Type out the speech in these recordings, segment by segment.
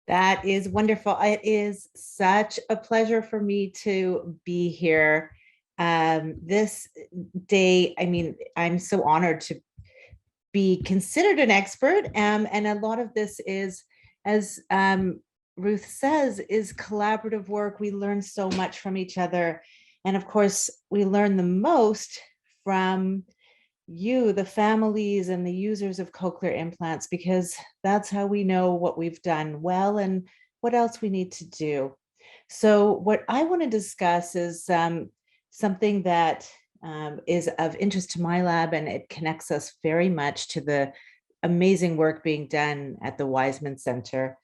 That is wonderful. It is such a pleasure for me to be here. This day, I mean, I'm so honored to be considered an expert. And a lot of this is, as Ruth says, is collaborative work. We learn so much from each other. And of course, we learn the most from you, the families and the users of cochlear implants, because that's how we know what we've done well and what else we need to do. So what I want to discuss is something that is of interest to my lab, and it connects us very much to the amazing work being done at the Wiseman Center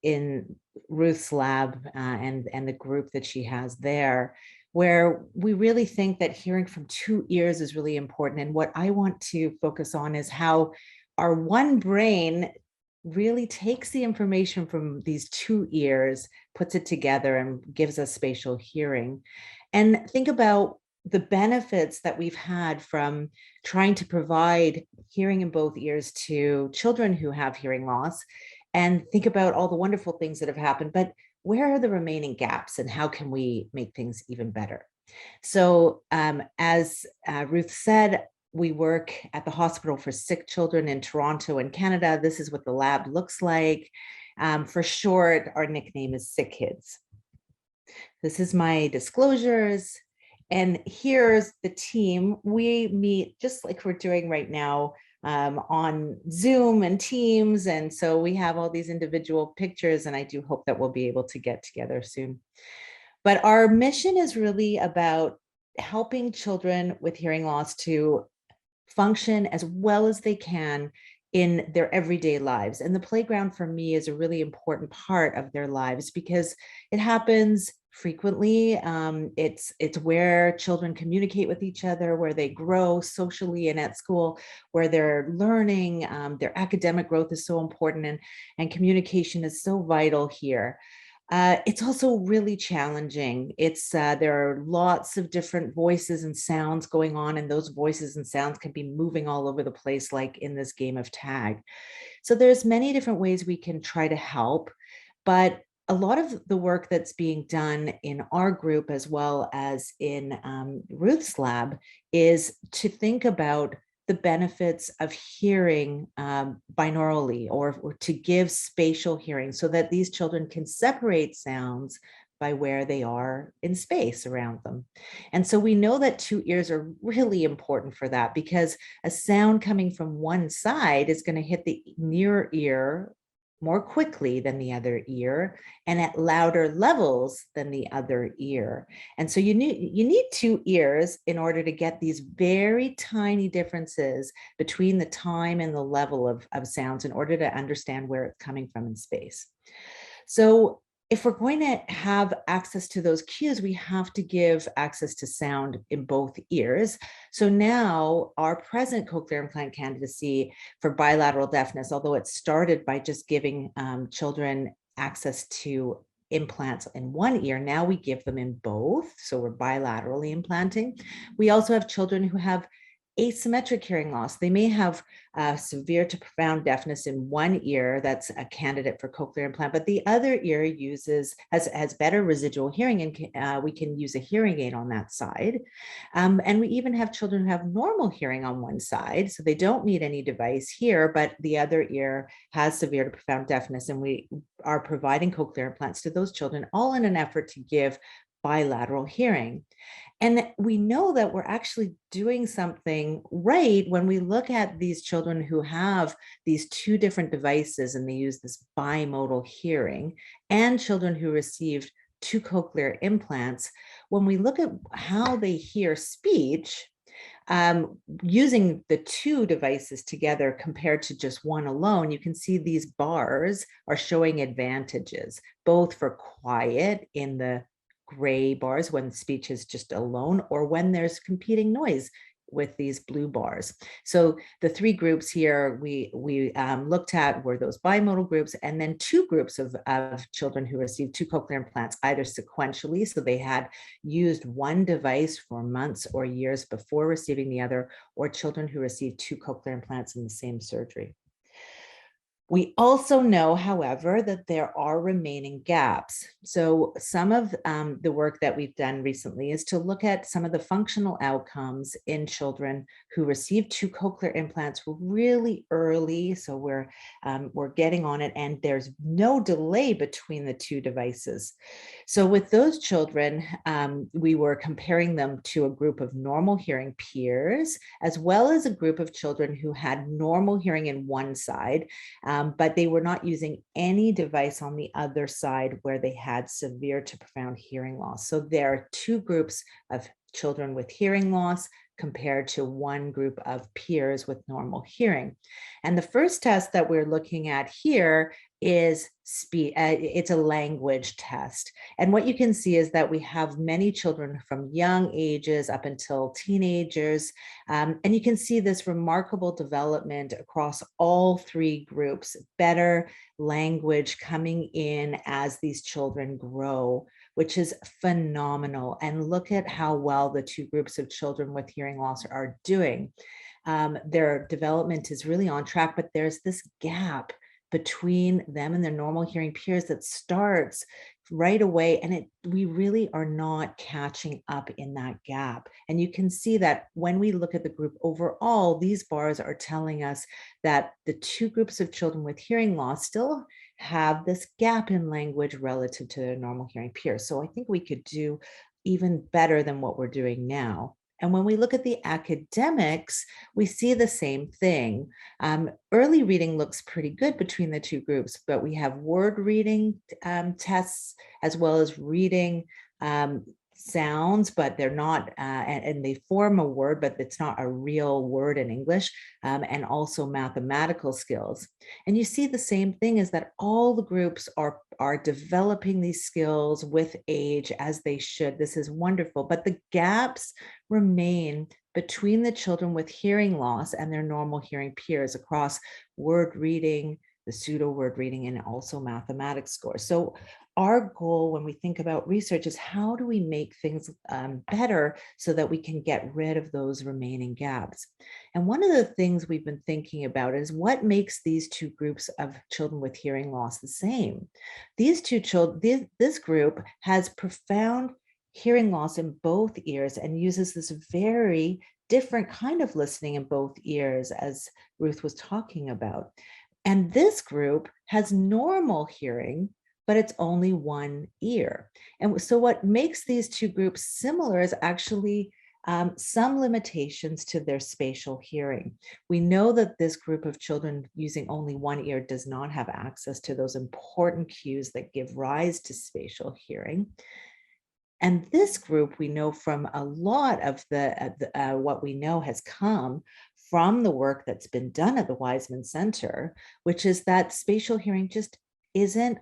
in Ruth's lab and the group that she has there, where we really think that hearing from two ears is really important. And what I want to focus on is how our one brain really takes the information from these two ears, puts it together, and gives us spatial hearing. And think about the benefits that we've had from trying to provide hearing in both ears to children who have hearing loss, and think about all the wonderful things that have happened. But where are the remaining gaps and how can we make things even better? So as Ruth said, we work at the Hospital for Sick Children in Toronto in Canada. This is what the lab looks like. For short, our nickname is Sick Kids. This is my disclosures. And here's the team. We meet just like we're doing right now on Zoom and Teams. And so we have all these individual pictures, and I do hope that we'll be able to get together soon. But our mission is really about helping children with hearing loss to function as well as they can in their everyday lives. And the playground for me is a really important part of their lives because it happens frequently. It's where children communicate with each other, where they grow socially and at school, where they're learning. Their academic growth is so important, and communication is so vital here. It's also really challenging. There are lots of different voices and sounds going on, and those voices and sounds can be moving all over the place, like in this game of tag. So there's many different ways we can try to help, but a lot of the work that's being done in our group as well as in Ruth's lab is to think about the benefits of hearing binaurally, or to give spatial hearing so that these children can separate sounds by where they are in space around them. And so we know that two ears are really important for that, because a sound coming from one side is going to hit the near ear more quickly than the other ear and at louder levels than the other ear. And so you need two ears in order to get these very tiny differences between the time and the level of sounds in order to understand where it's coming from in space. So if we're going to have access to those cues, we have to give access to sound in both ears. So now our present cochlear implant candidacy for bilateral deafness, although it started by just giving children access to implants in one ear, now we give them in both. So we're bilaterally implanting. We also have children who have asymmetric hearing loss. They may have severe to profound deafness in one ear that's a candidate for cochlear implant, but the other ear has better residual hearing, and we can use a hearing aid on that side. And we even have children who have normal hearing on one side, so they don't need any device here, but the other ear has severe to profound deafness, and we are providing cochlear implants to those children, all in an effort to give bilateral hearing. And we know that we're actually doing something right when we look at these children who have these two different devices and they use this bimodal hearing, and children who received two cochlear implants. When we look at how they hear speech, using the two devices together compared to just one alone, you can see these bars are showing advantages, both for quiet in the gray bars when speech is just alone, or when there's competing noise with these blue bars. So the three groups here we looked at were those bimodal groups, and then two groups of children who received two cochlear implants, either sequentially, so they had used one device for months or years before receiving the other, or children who received two cochlear implants in the same surgery. We also know, however, that there are remaining gaps. So some of the work that we've done recently is to look at some of the functional outcomes in children who received two cochlear implants really early. So we're getting on it, and there's no delay between the two devices. So with those children, we were comparing them to a group of normal hearing peers, as well as a group of children who had normal hearing in one side, but they were not using any device on the other side where they had severe to profound hearing loss. So there are two groups of children with hearing loss compared to one group of peers with normal hearing. And the first test that we're looking at here is it's a language test. And what you can see is that we have many children from young ages up until teenagers. And you can see this remarkable development across all three groups, better language coming in as these children grow, which is phenomenal. And look at how well the two groups of children with hearing loss are doing. Their development is really on track, but there's this gap between them and their normal hearing peers that starts right away, and we really are not catching up in that gap. And you can see that when we look at the group overall, these bars are telling us that the two groups of children with hearing loss still have this gap in language relative to their normal hearing peers. So I think we could do even better than what we're doing now. And when we look at the academics, we see the same thing. Early reading looks pretty good between the two groups, but we have word reading tests as well as reading sounds, but they're not, and they form a word, but it's not a real word in English, and also mathematical skills. And you see the same thing is that all the groups are developing these skills with age as they should. This is wonderful, but the gaps remain between the children with hearing loss and their normal hearing peers across word reading, the pseudo word reading, and also mathematics scores. So our goal when we think about research is how do we make things better so that we can get rid of those remaining gaps? And one of the things we've been thinking about is what makes these two groups of children with hearing loss the same. These two children, this group has profound hearing loss in both ears and uses this very different kind of listening in both ears, as Ruth was talking about. And this group has normal hearing, but it's only one ear. And so what makes these two groups similar is actually some limitations to their spatial hearing. We know that this group of children using only one ear does not have access to those important cues that give rise to spatial hearing. And this group, we know from a lot of what we know has come from the work that's been done at the Wiseman Center, which is that spatial hearing just isn't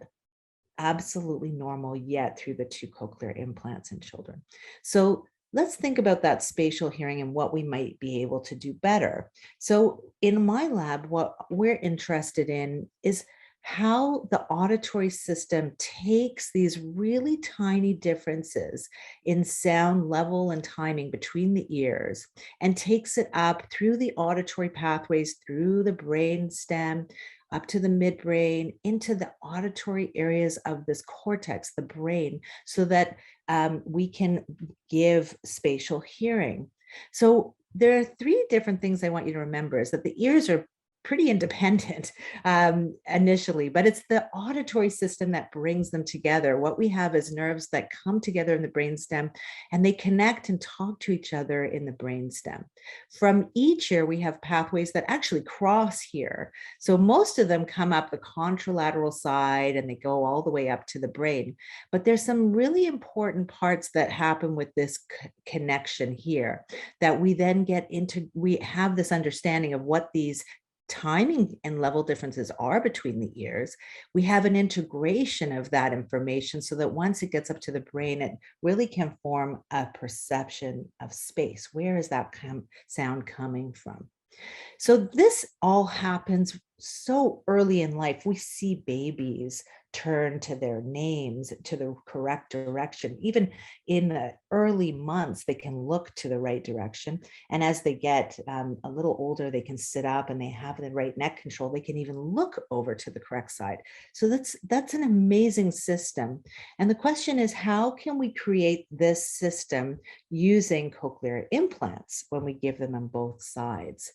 absolutely normal yet through the two cochlear implants in children. So let's think about that spatial hearing and what we might be able to do better. So in my lab, what we're interested in is how the auditory system takes these really tiny differences in sound level and timing between the ears and takes it up through the auditory pathways, through the brain stem, up to the midbrain, into the auditory areas of this cortex, the brain, so that we can give spatial hearing. So there are three different things I want you to remember is that the ears are pretty independent initially, but it's the auditory system that brings them together. What we have is nerves that come together in the brainstem and they connect and talk to each other in the brainstem. From each ear, we have pathways that actually cross here. So most of them come up the contralateral side and they go all the way up to the brain. But there's some really important parts that happen with this connection here that we then get into. We have this understanding of what these timing and level differences are between the ears. We have an integration of that information so that once it gets up to the brain, it really can form a perception of space. Where is that sound coming from? So this all happens so early in life. We see babies turn to their names to the correct direction. Even in the early months, they can look to the right direction. And as they get a little older, they can sit up and they have the right neck control. They can even look over to the correct side. So that's an amazing system. And the question is, how can we create this system using cochlear implants when we give them on both sides?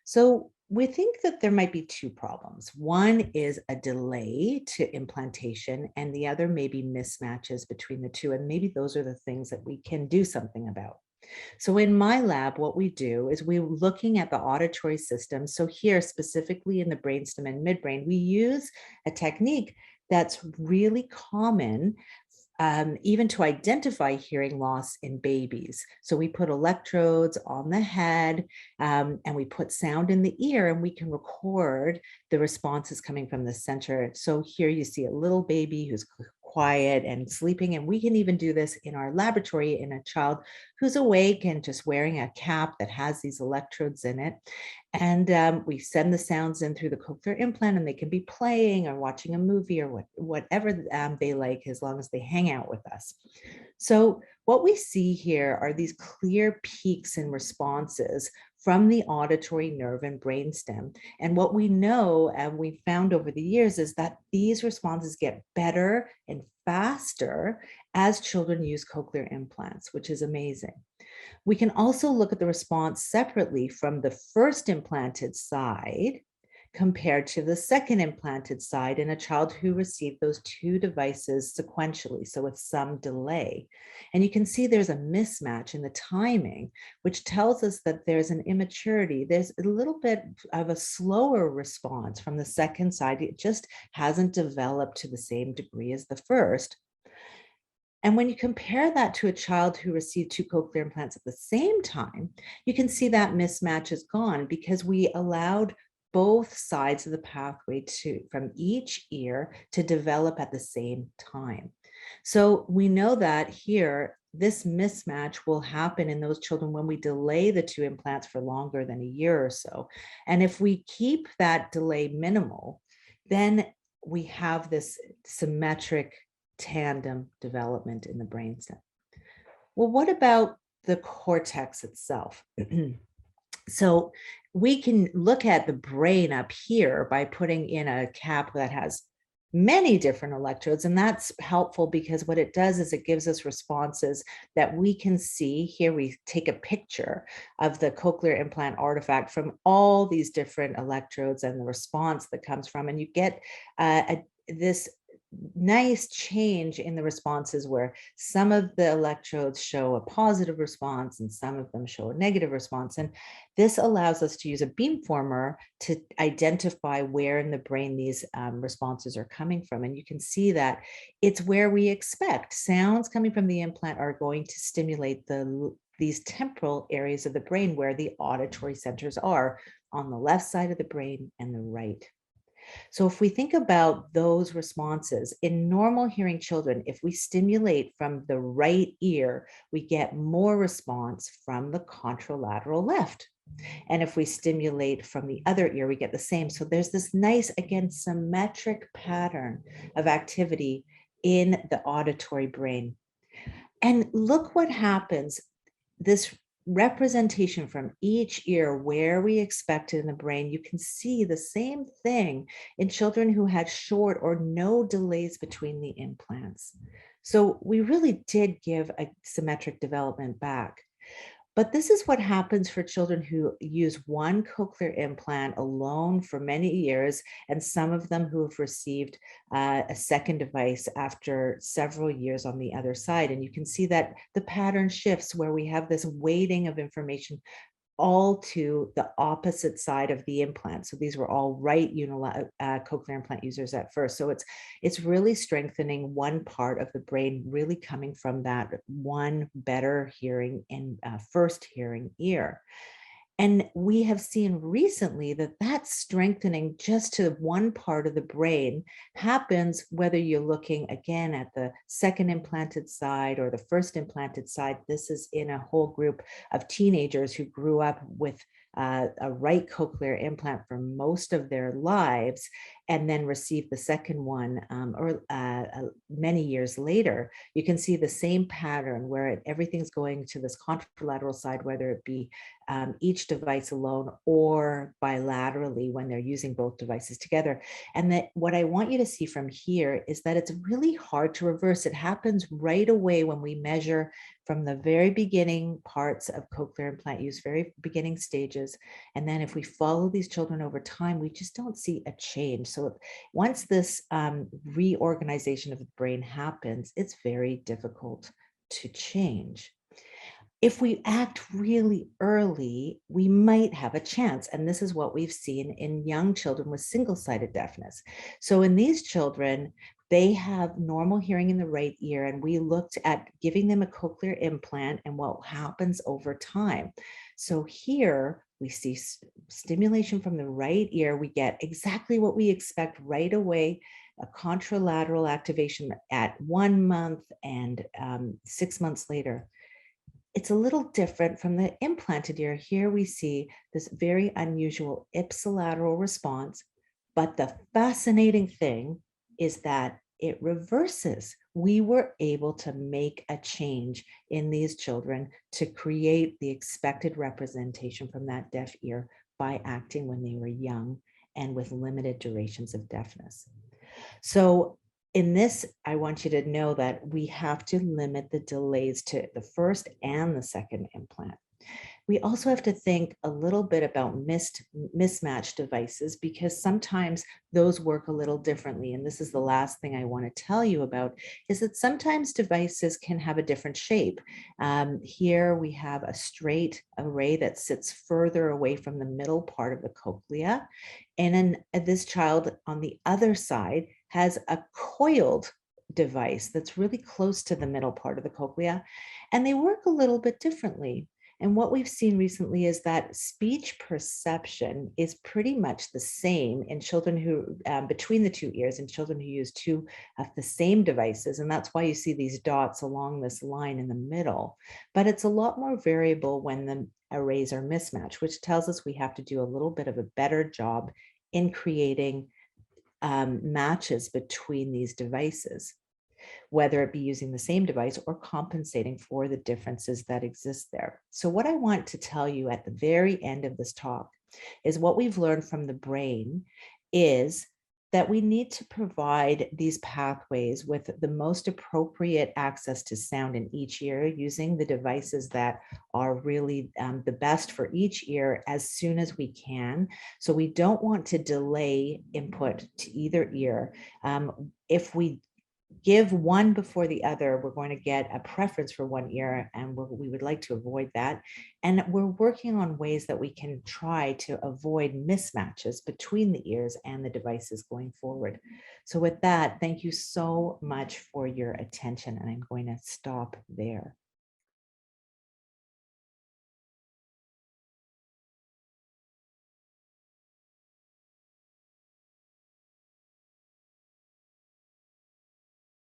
So we think that there might be two problems. One is a delay to implantation, and the other may be mismatches between the two. And maybe those are the things that we can do something about. So in my lab, what we do is we're looking at the auditory system. So here, specifically in the brainstem and midbrain, we use a technique that's really common even to identify hearing loss in babies. So we put electrodes on the head and we put sound in the ear, and we can record the responses coming from the center. So here you see a little baby who's quiet and sleeping, and we can even do this in our laboratory in a child who's awake and just wearing a cap that has these electrodes in it. And we send the sounds in through the cochlear implant, and they can be playing or watching a movie or whatever they like, as long as they hang out with us. So what we see here are these clear peaks in responses from the auditory nerve and brainstem. And what we know and we found over the years is that these responses get better and faster as children use cochlear implants, which is amazing. We can also look at the response separately from the first implanted side compared to the second implanted side in a child who received those two devices sequentially, so with some delay. And you can see there's a mismatch in the timing, which tells us that there's an immaturity. There's a little bit of a slower response from the second side. It just hasn't developed to the same degree as the first. And when you compare that to a child who received two cochlear implants at the same time, you can see that mismatch is gone because we allowed both sides of the pathway from each ear to develop at the same time. So we know that here, this mismatch will happen in those children when we delay the two implants for longer than a year or so. And if we keep that delay minimal, then we have this symmetric tandem development in the brainstem. Well, what about the cortex itself? So we can look at the brain up here by putting in a cap that has many different electrodes, and that's helpful because what it does is it gives us responses that we can see. Here we take a picture of the cochlear implant artifact from all these different electrodes and the response that comes from, and you get this nice change in the responses where some of the electrodes show a positive response and some of them show a negative response. And this allows us to use a beamformer to identify where in the brain these responses are coming from. And you can see that it's where we expect. Sounds coming from the implant are going to stimulate these temporal areas of the brain where the auditory centers are, on the left side of the brain and the right. So if we think about those responses in normal hearing children, if we stimulate from the right ear, we get more response from the contralateral left. And if we stimulate from the other ear, we get the same. So there's this nice, again, symmetric pattern of activity in the auditory brain. And look what happens. This representation from each ear where we expect it in the brain, you can see the same thing in children who had short or no delays between the implants. So we really did give a symmetric development back. But this is what happens for children who use one cochlear implant alone for many years, and some of them who have received a second device after several years on the other side. And you can see that the pattern shifts where we have this weighting of information all to the opposite side of the implant. So these were all right cochlear implant users at first. So it's really strengthening one part of the brain, really coming from that one better hearing and first hearing ear. And we have seen recently that that strengthening just to one part of the brain happens whether you're looking again at the second implanted side or the first implanted side. This is in a whole group of teenagers who grew up with a right cochlear implant for most of their lives and then receive the second one many years later, you can see the same pattern where everything's going to this contralateral side, whether it be each device alone or bilaterally when they're using both devices together. And that what I want you to see from here is that it's really hard to reverse. It happens right away when we measure from the very beginning parts of cochlear implant use, very beginning stages. And then if we follow these children over time, we just don't see a change. So once this reorganization of the brain happens, it's very difficult to change. If we act really early, we might have a chance. And this is what we've seen in young children with single-sided deafness. So in these children, they have normal hearing in the right ear, and we looked at giving them a cochlear implant and what happens over time. So here we see stimulation from the right ear. We get exactly what we expect right away, a contralateral activation at 1 month and 6 months later. It's a little different from the implanted ear. Here we see this very unusual ipsilateral response, but the fascinating thing is that it reverses. We were able to make a change in these children to create the expected representation from that deaf ear by acting when they were young and with limited durations of deafness. So in this, I want you to know that we have to limit the delays to the first and the second implant. We also have to think a little bit about mismatched devices, because sometimes those work a little differently. And this is the last thing I want to tell you about, is that sometimes devices can have a different shape. Here we have a straight array that sits further away from the middle part of the cochlea. And then this child on the other side has a coiled device that's really close to the middle part of the cochlea, and they work a little bit differently. And what we've seen recently is that speech perception is pretty much the same in children who, between the two ears, in children who use two of the same devices. And that's why you see these dots along this line in the middle. But it's a lot more variable when the arrays are mismatched, which tells us we have to do a little bit of a better job in creating matches between these devices, whether it be using the same device or compensating for the differences that exist there. So what I want to tell you at the very end of this talk is what we've learned from the brain is that we need to provide these pathways with the most appropriate access to sound in each ear, using the devices that are really the best for each ear as soon as we can. So we don't want to delay input to either ear. If we give one before the other, we're going to get a preference for one ear, and we would like to avoid that. And we're working on ways that we can try to avoid mismatches between the ears and the devices going forward. So with that, thank you so much for your attention, and I'm going to stop there.